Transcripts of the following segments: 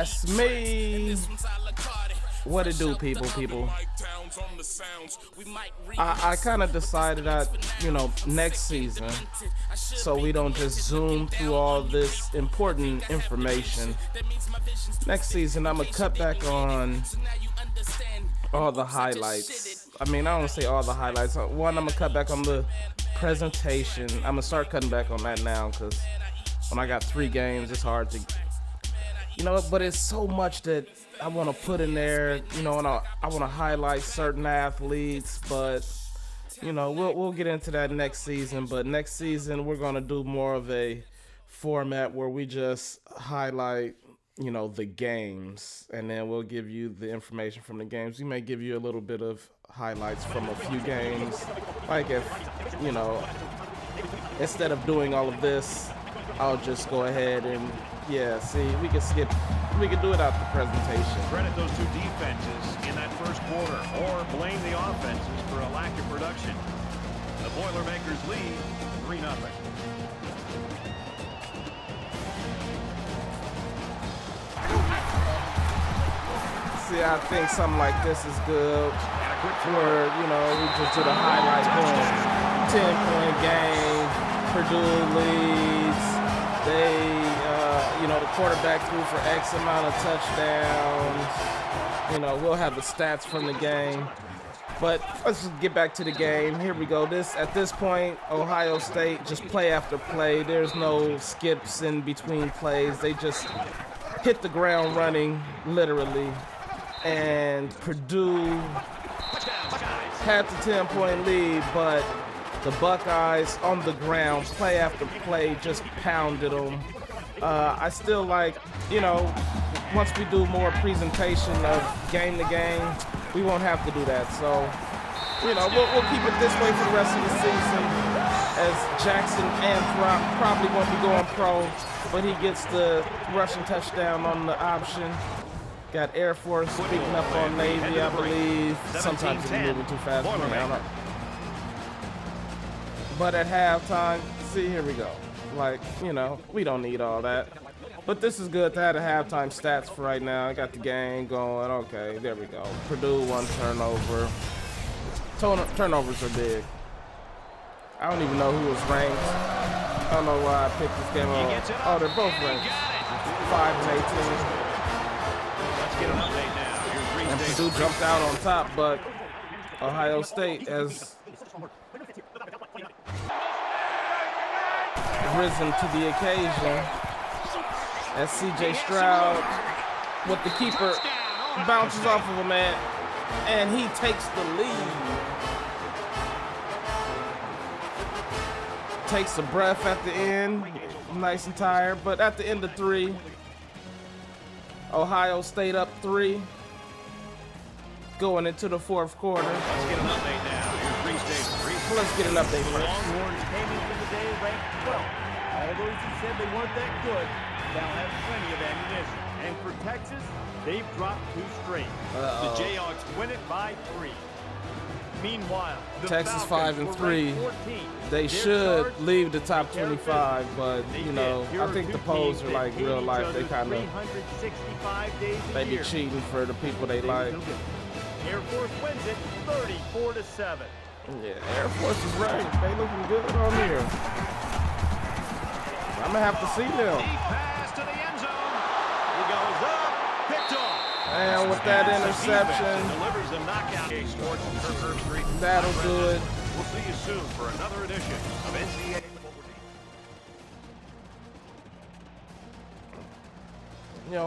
That's me. What it do, people? I kind of decided that, next season, so we don't just zoom through all this important information. Next season, I'm gonna cut back on all the highlights. I mean, I don't say all the highlights. One, I'm gonna cut back on the presentation. I'm gonna start cutting back on that now, because when I got 3 games, it's hard to, but it's so much that I want to put in there, and I want to highlight certain athletes, but we'll get into that next season. But next season, we're gonna do more of a format where we just highlight the games, and then we'll give you the information from the games. We may give you a little bit of highlights from a few games, like if instead of doing all of this, I'll just go ahead and see, we can do it out the presentation. Credit those 2 defenses in that first quarter, or blame the offenses for a lack of production. The Boilermakers lead 3-0. See, I think something like this is good, where, we just do the highlight, boom, 10-point game, Purdue leads, they, the quarterback threw for X amount of touchdowns, we'll have the stats from the game, but let's just get back to the game. Here we go. At this point, Ohio State, just play after play, there's no skips in between plays, they just hit the ground running, literally. And Purdue had the 10-point lead, but the Buckeyes on the ground, play after play, just pounded them. I still like, once we do more presentation of game to game, we won't have to do that. So, we'll keep it this way for the rest of the season, as Jackson Anthrop probably won't be going pro, but he gets the rushing touchdown on the option. Got Air Force speaking up on Navy, I believe. Sometimes it's moving too fast. I don't know. But at halftime, see, here we go. Like, we don't need all that. But this is good to have the halftime stats for right now. I got the game going. Okay, there we go. Purdue 1 turnover. Turnovers are big. I don't even know who was ranked. I don't know why I picked this game up. Oh, they're both ranked. 5 and 18. And Purdue jumped out on top, but Ohio State has risen to the occasion as C.J. Stroud, with the keeper, bounces off of a man, and he takes the lead. Takes a breath at the end, nice and tired, but at the end of 3, Ohio State up 3, going into the 4th quarter. Let's get an update now. Here's State. Let's get an update The first. Longhorns came into the day ranked 12th. All those who said they weren't that good now have plenty of ammunition. And for Texas, they've dropped 2 straight. The Jayhawks win it by 3. Meanwhile, the Texas Falcons 5 and were 3. ranked 14. They Their should stars leave the top take care of 25, business. but They you did. know, Here I are think 2 the polls teams are that like hate real each life. They other kind of 365 days a they be year. cheating for the people they like. Air Force wins it 34-7. Yeah, Air Force is ranked. They looking good on here. I'm gonna have to see them. Deep pass to the end zone. He goes up, picked off. And with that interception, Delivers the knockout. Sports and Kirk Herbstreit. that'll do it. We'll see you soon for another edition of NCAA.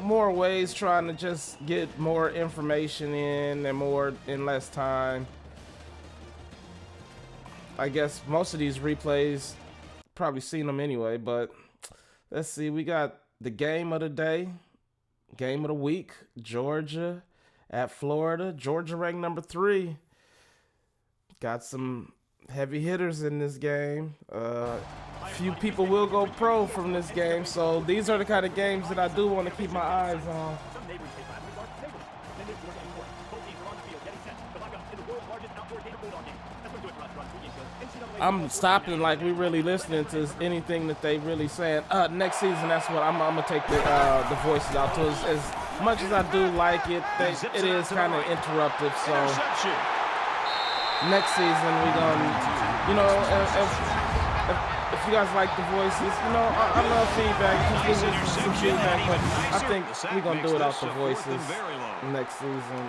More ways trying to just get more information in less time. I guess most of these replays, probably seen them anyway, but let's see. We got the game of the day, game of the week, Georgia at Florida. Georgia ranked number 3. Got some heavy hitters in this game. Few people will go pro from this game, so these are the kind of games that I do want to keep my eyes on. I'm stopping like we really listening to anything that they really saying. Next season, that's what I'm gonna take the voices out to. As much as I do like it, it is kind of interruptive. So next season we gonna, you know, if you guys like the voices, you know, I love feedback. Just give me some feedback, but I think we're going to do it out the voices next season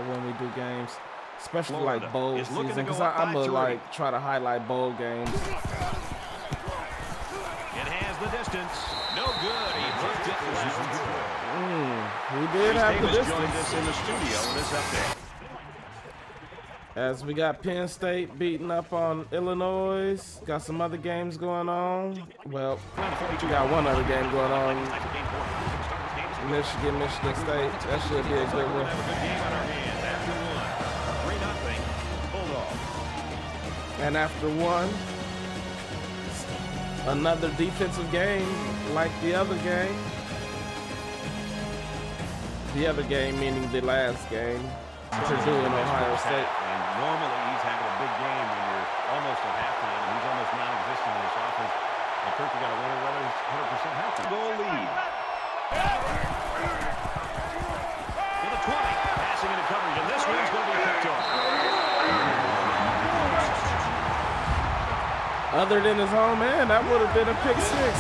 when we do games, especially like bowl season, because I'm going to like try to highlight bowl games. It has the distance. No good. He moved it left. We did have the distance. Joined us in the studio in this update. As we got Penn State beating up on Illinois, got some other games going on. Well, we got one other game going on. Michigan State. That should be a good one. And after one, another defensive game like the other game. The other game meaning the last game. Purdue and Ohio State. Normally, he's having a big game when you're almost at halftime, and he's almost non-existent in this offense. And Turkey got a winner whether he's 100% healthy. Goal lead. To the 20. Passing into coverage, and this one's going to be picked off. Other than his own man, that would have been a pick six.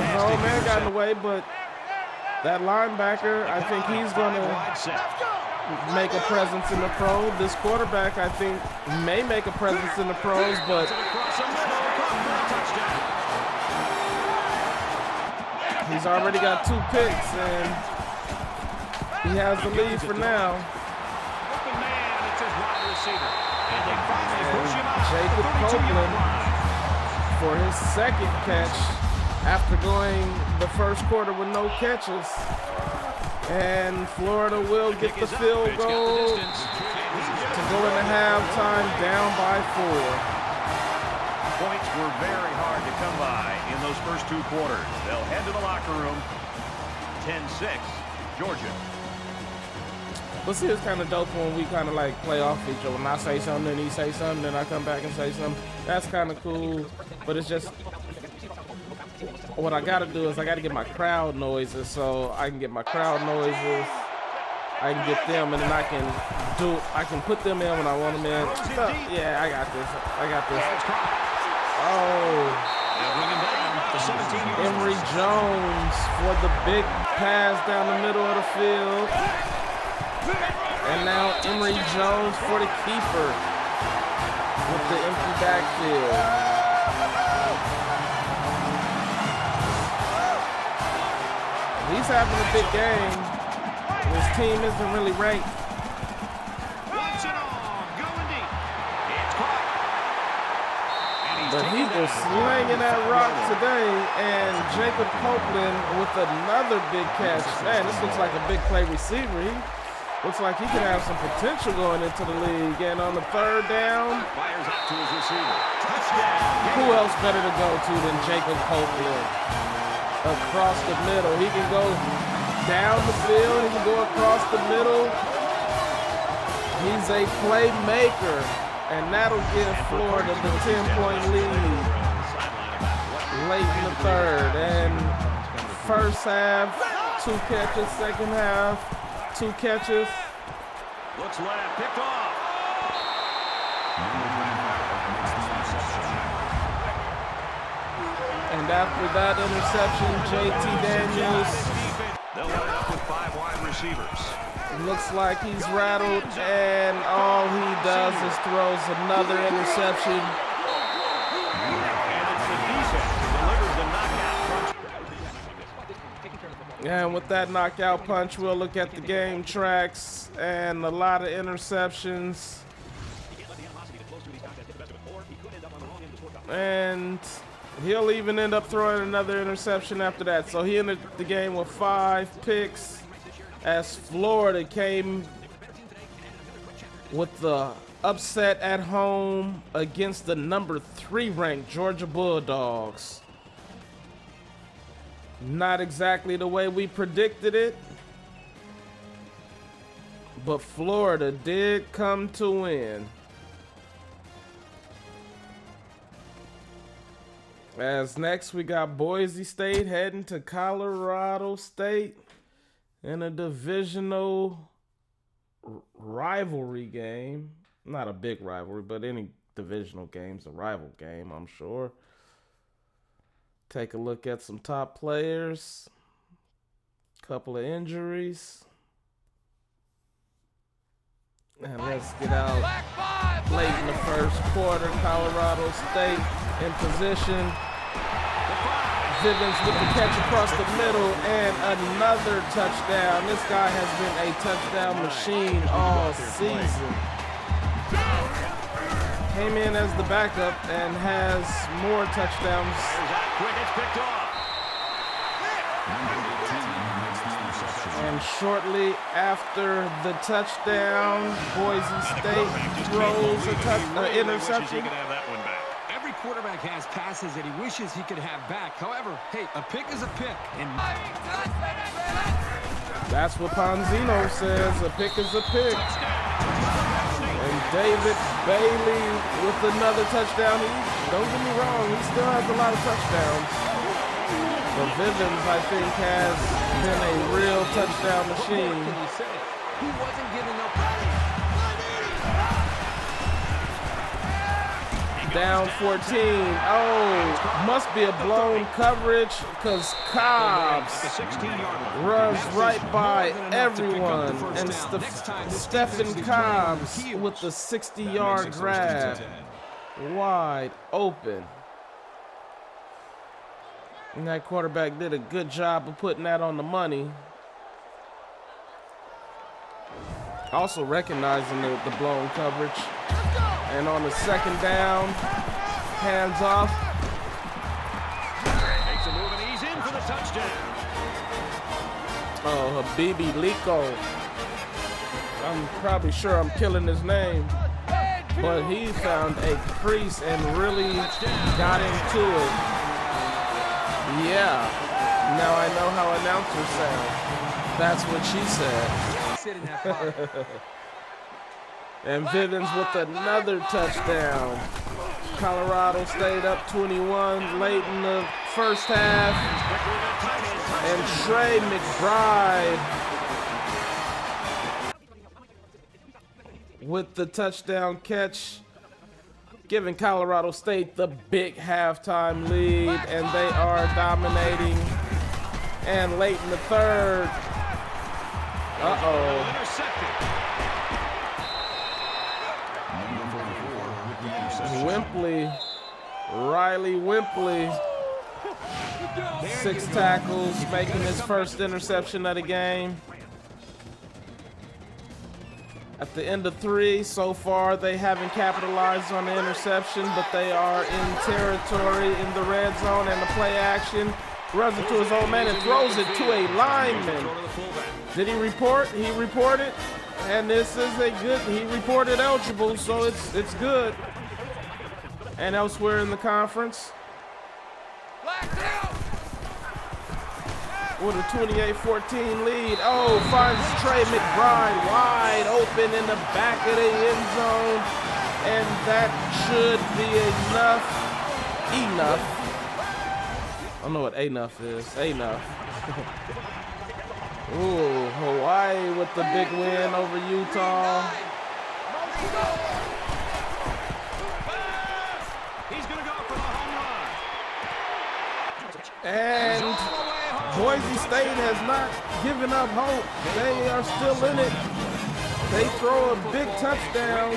His own man got in the way, but that linebacker, I think he's going to make a presence in the pro. This quarterback, I think, may make a presence in the pros, but he's already got 2 picks, and he has the lead for now. And Jacob Copeland for his second catch after going the first quarter with no catches. And Florida will get the field goal to go into halftime down by 4. Points were very hard to come by in those first 2 quarters. They'll head to the locker room. 10-6, Georgia. But see, it's kind of dope when we kind of like play off each other. When I say something and he say something, then I come back and say something. That's kind of cool. But it's just, what I got to do is I got to get my crowd noises, so I can get my crowd noises. I can get them, and then I can put them in when I want them in. Yeah, I got this. Oh. Emory Jones for the big pass down the middle of the field. And now Emory Jones for the keeper with the empty backfield. He's having a big game. His team isn't really ranked. But he was slinging that rock today, and Jacob Copeland with another big catch. Man, this looks like a big play receiver. Looks like he could have some potential going into the league. And on the third down, who else better to go to than Jacob Copeland? Across the middle. He can go down the field. He can go across the middle. He's a playmaker. And that'll give Florida the 10-point lead late in the third. And first half, 2 catches. Second half, 2 catches. Looks left, picked off. And after that interception, JT Daniels. They'll line up with 5 wide receivers. Looks like he's rattled, and all he does is throws another interception. And it's the defense who delivers the knockout punch. And with that knockout punch, we'll look at the game tracks and a lot of interceptions. And he'll even end up throwing another interception after that. So he ended the game with 5 picks as Florida came with the upset at home against the number 3 ranked Georgia Bulldogs. Not exactly the way we predicted it, but Florida did come to win. As next we got Boise State heading to Colorado State in a divisional rivalry game. Not a big rivalry, but any divisional game's a rival game, I'm sure. Take a look at some top players. Couple of injuries. And let's get out late in the first quarter. Colorado State in position. Vivens with the catch across the middle and another touchdown. This guy has been a touchdown machine all season. Came in as the backup and has more touchdowns. Quick, it's picked off. And shortly after the touchdown, Boise State throws an interception. Every quarterback has passes that he wishes he could have back. However, hey, a pick is a pick. And that's what Ponzino says, a pick is a pick. And David Bailey with another touchdown. Don't get me wrong, he still has a lot of touchdowns. But Vivens, I think, has been a real touchdown machine. He wasn't giving up. Down 14. Oh, must be a blown coverage because Cobbs runs right by everyone. And Stephen Cobbs with the 60-yard grab. Wide open. And that quarterback did a good job of putting that on the money. Also recognizing the blown coverage. And on the second down, hands off. Makes a move and he's in for the touchdown. Oh, Habibi Liko. I'm probably sure I'm killing his name. But he found a crease and really got into it. Yeah, now I know how announcers sound. That's what she said. And Vivens with another touchdown. Colorado State up 21 late in the first half. And Trey McBride with the touchdown catch, giving Colorado State the big halftime lead, and they are dominating. And late in the third, Riley Wimpley, 6 tackles, making his first interception of the game. At the end of 3 so far, they haven't capitalized on the interception, but they are in territory in the red zone, and the play action runs it to his own man and throws it to a lineman. Did he report? He reported, and this is a good, he reported eligible, so it's good. And elsewhere in the conference, with a 28-14 lead. Oh, finds Trey McBride wide open in the back of the end zone. And that should be enough. I don't know what enough is. Enough. Ooh, Hawaii with the big win over Utah. He's going to go for the home run. And Boise State has not given up hope. They are still in it. They throw a big touchdown.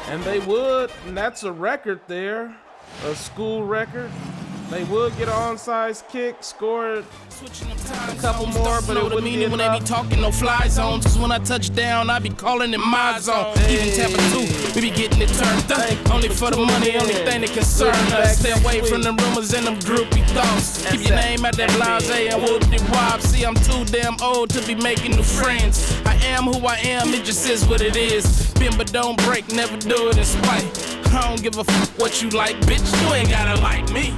And they would, and that's a record there, a school record. They would get an onside kick, score a couple more, but it wouldn't be enough. When they be talking no fly zones, cause when I touch down, I be calling it my zone. Even Tampa 2, we be getting it turned up. Only for the money, only thing that concern us. Stay away from them rumors and them groupie thoughts. Keep your name at that blase and whoop-de-wop. See, I'm too damn old to be making new friends. I am who I am, it just is what it is. Bend but don't break, never do it in spite. I don't give a fuck what you like, bitch, you ain't gotta like me.